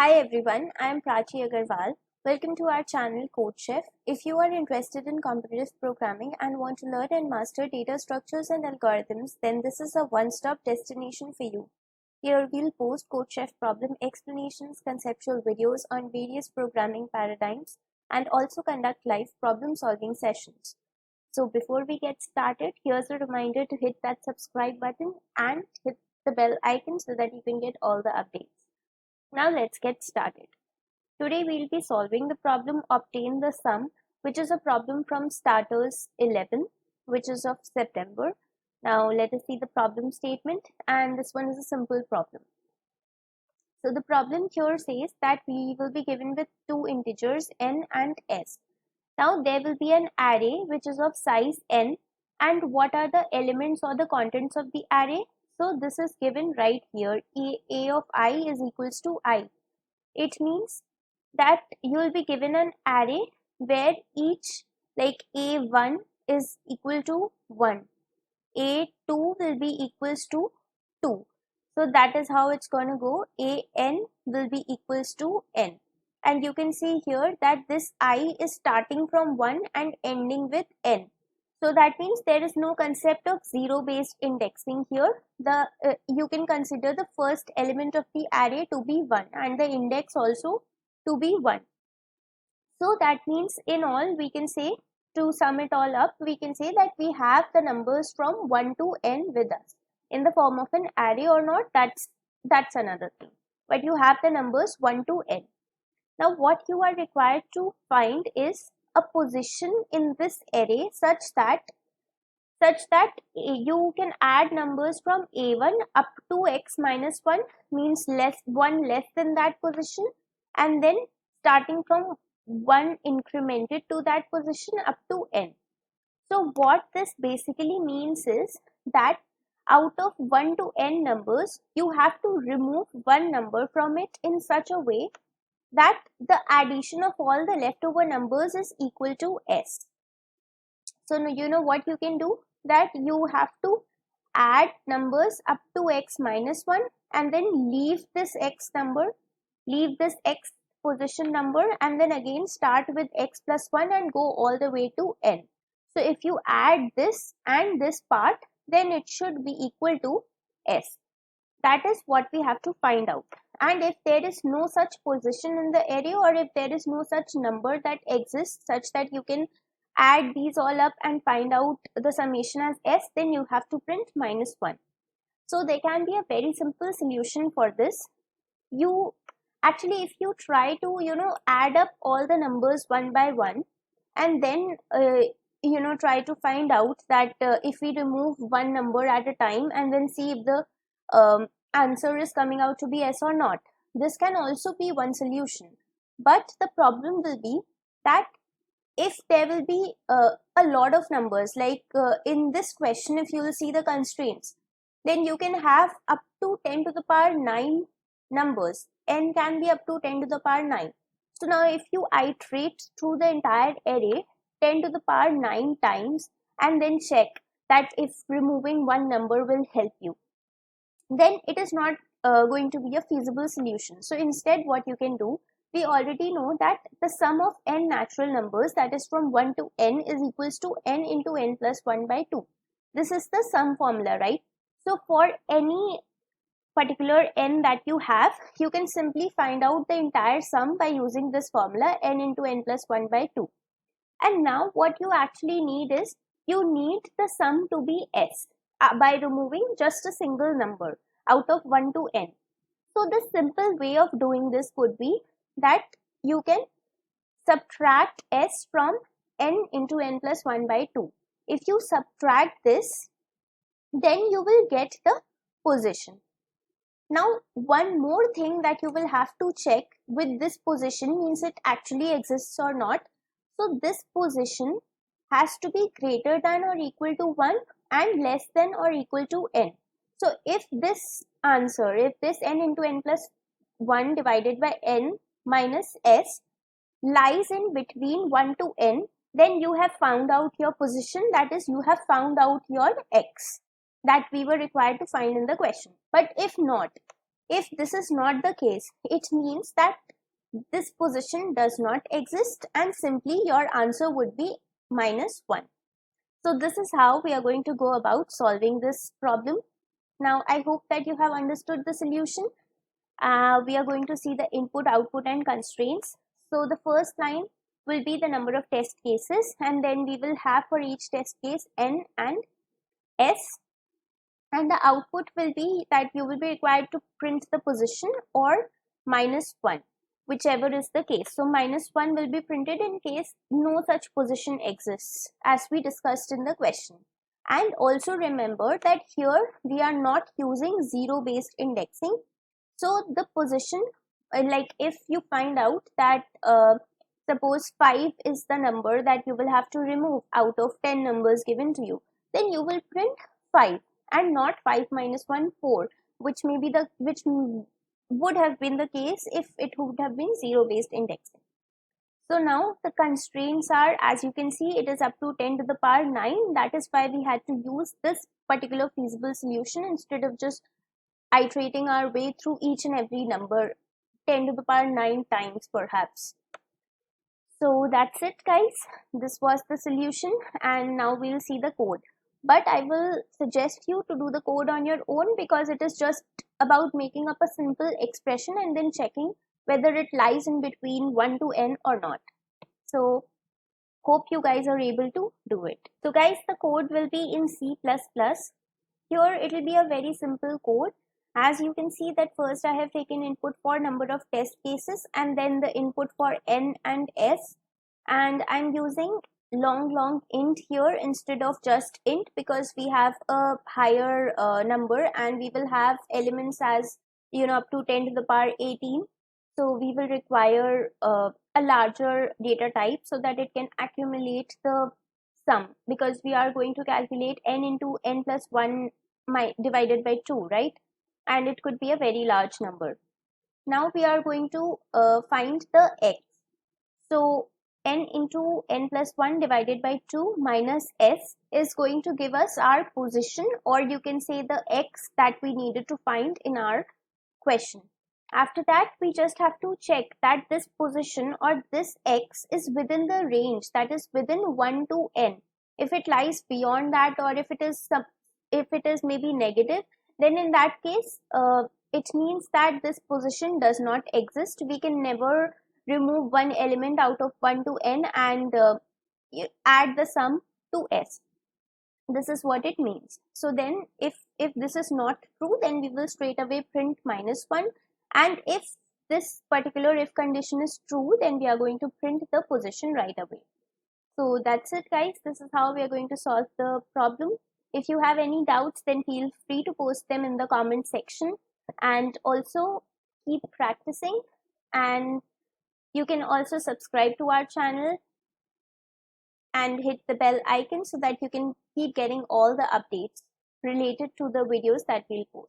Hi everyone, I am Prachi Agarwal. Welcome to our channel CodeChef. If you are interested in competitive programming and want to learn and master data structures and algorithms, then this is a one-stop destination for you. Here we'll post CodeChef problem explanations, conceptual videos on various programming paradigms, and also conduct live problem-solving sessions. So before we get started, here's a reminder to hit that subscribe button and hit the bell icon so that you can get all the updates. Now let's get started. Today we'll be solving the problem obtain the sum, which is a problem from Starters 11, which is of September. Now let us see the problem statement, and this one is a simple problem. So the problem here says that we will be given with two integers n and s. Now there will be an array which is of size n, and what are the elements or the contents of the array? So this is given right here. A of I is equals to I. It means that you will be given an array where each, like A1 is equal to 1. A2 will be equals to 2. So that is how it's going to go. An will be equals to n. And you can see here that this I is starting from 1 and ending with n. So that means there is no concept of zero-based indexing here. You can consider the first element of the array to be 1 and the index also to be 1. So that means in all we can say, to sum it all up, we can say that we have the numbers from 1 to n with us. In the form of an array or not, that's another thing. But you have the numbers 1 to n. Now what you are required to find is a position in this array such that you can add numbers from a1 up to x minus 1, means one less than that position, and then starting from 1 incremented to that position up to n. So what this basically means is that out of 1 to n numbers, you have to remove one number from it in such a way that the addition of all the leftover numbers is equal to s. So you know what you can do, that you have to add numbers up to x minus 1 and then leave this x position number, and then again start with x plus 1 and go all the way to n. So if you add this and this part, then it should be equal to s. That is what we have to find out. And if there is no such position in the array, or if there is no such number that exists such that you can add these all up and find out the summation as s, then you have to print minus 1. So there can be a very simple solution for this. You actually, if you try to add up all the numbers one by one, and then try to find out that if we remove one number at a time and then see if the answer is coming out to be s or not, this can also be one solution. But the problem will be that if there will be a lot of numbers, like in this question, if you will see the constraints, then you can have up to 10 to the power 9 numbers. N can be up to 10 to the power 9. So now if you iterate through the entire array 10 to the power 9 times and then check that if removing one number will help you, then it is not going to be a feasible solution. So instead what you can do, we already know that the sum of n natural numbers, that is from 1 to n, is equals to n into n plus 1 by 2. This is the sum formula, right? So for any particular n that you have, you can simply find out the entire sum by using this formula, n into n plus 1 by 2. And now what you actually need is, you need the sum to be s by removing just a single number out of 1 to n. So the simple way of doing this could be that you can subtract s from n into n plus 1 by 2. If you subtract this, then you will get the position. Now one more thing that you will have to check with this position, means it actually exists or not. So this position has to be greater than or equal to 1 and less than or equal to n. So if this answer, if this n into n plus 1 divided by n minus s lies in between 1 to n, then you have found out your position, that is, you have found out your x that we were required to find in the question. But if not, If this is not the case, it means that this position does not exist and simply your answer would be -1. So this is how we are going to go about solving this problem. Now I hope that you have understood the solution. We are going to see the input, output and constraints. So the first line will be the number of test cases, and then we will have for each test case n and s, and the output will be that you will be required to print the position or -1, whichever is the case. So -1 will be printed in case no such position exists, as we discussed in the question. And also remember that here we are not using zero based indexing. So the position, like if you find out that suppose 5 is the number that you will have to remove out of 10 numbers given to you, then you will print 5 and not 5 minus 1, 4, which may be which would have been the case if it would have been zero based indexing. So now the constraints are, as you can see, it is up to 10 to the power 9. That is why we had to use this particular feasible solution instead of just iterating our way through each and every number 10 to the power 9 times perhaps. So that's it guys, this was the solution, and now we'll see the code. But I will suggest you to do the code on your own, because it is just about making up a simple expression and then checking whether it lies in between 1 to n or not. So hope you guys are able to do it. So guys, the code will be in C++. Here it will be a very simple code. As you can see that first I have taken input for number of test cases and then the input for n and s, and I'm using long int here instead of just int, because we have a higher number and we will have elements as up to 10 to the power 18. So we will require a larger data type so that it can accumulate the sum, because we are going to calculate n into n plus 1 divided by 2, right? And it could be a very large number. Now we are going to find the x. So n into n plus 1 divided by 2 minus s is going to give us our position, or you can say the x that we needed to find in our question. After that, we just have to check that this position or this x is within the range, that is within 1 to n. If it lies beyond that, or if it is maybe negative, then in that case it means that this position does not exist. We can never remove one element out of 1 to n and add the sum to s. This is what it means. So then if this is not true, then we will straight away print -1, and if this particular if condition is true, then we are going to print the position right away. So that's it guys, this is how we are going to solve the problem. If you have any doubts, then feel free to post them in the comment section, and also keep practicing, and you can also subscribe to our channel and hit the bell icon so that you can keep getting all the updates related to the videos that we'll post.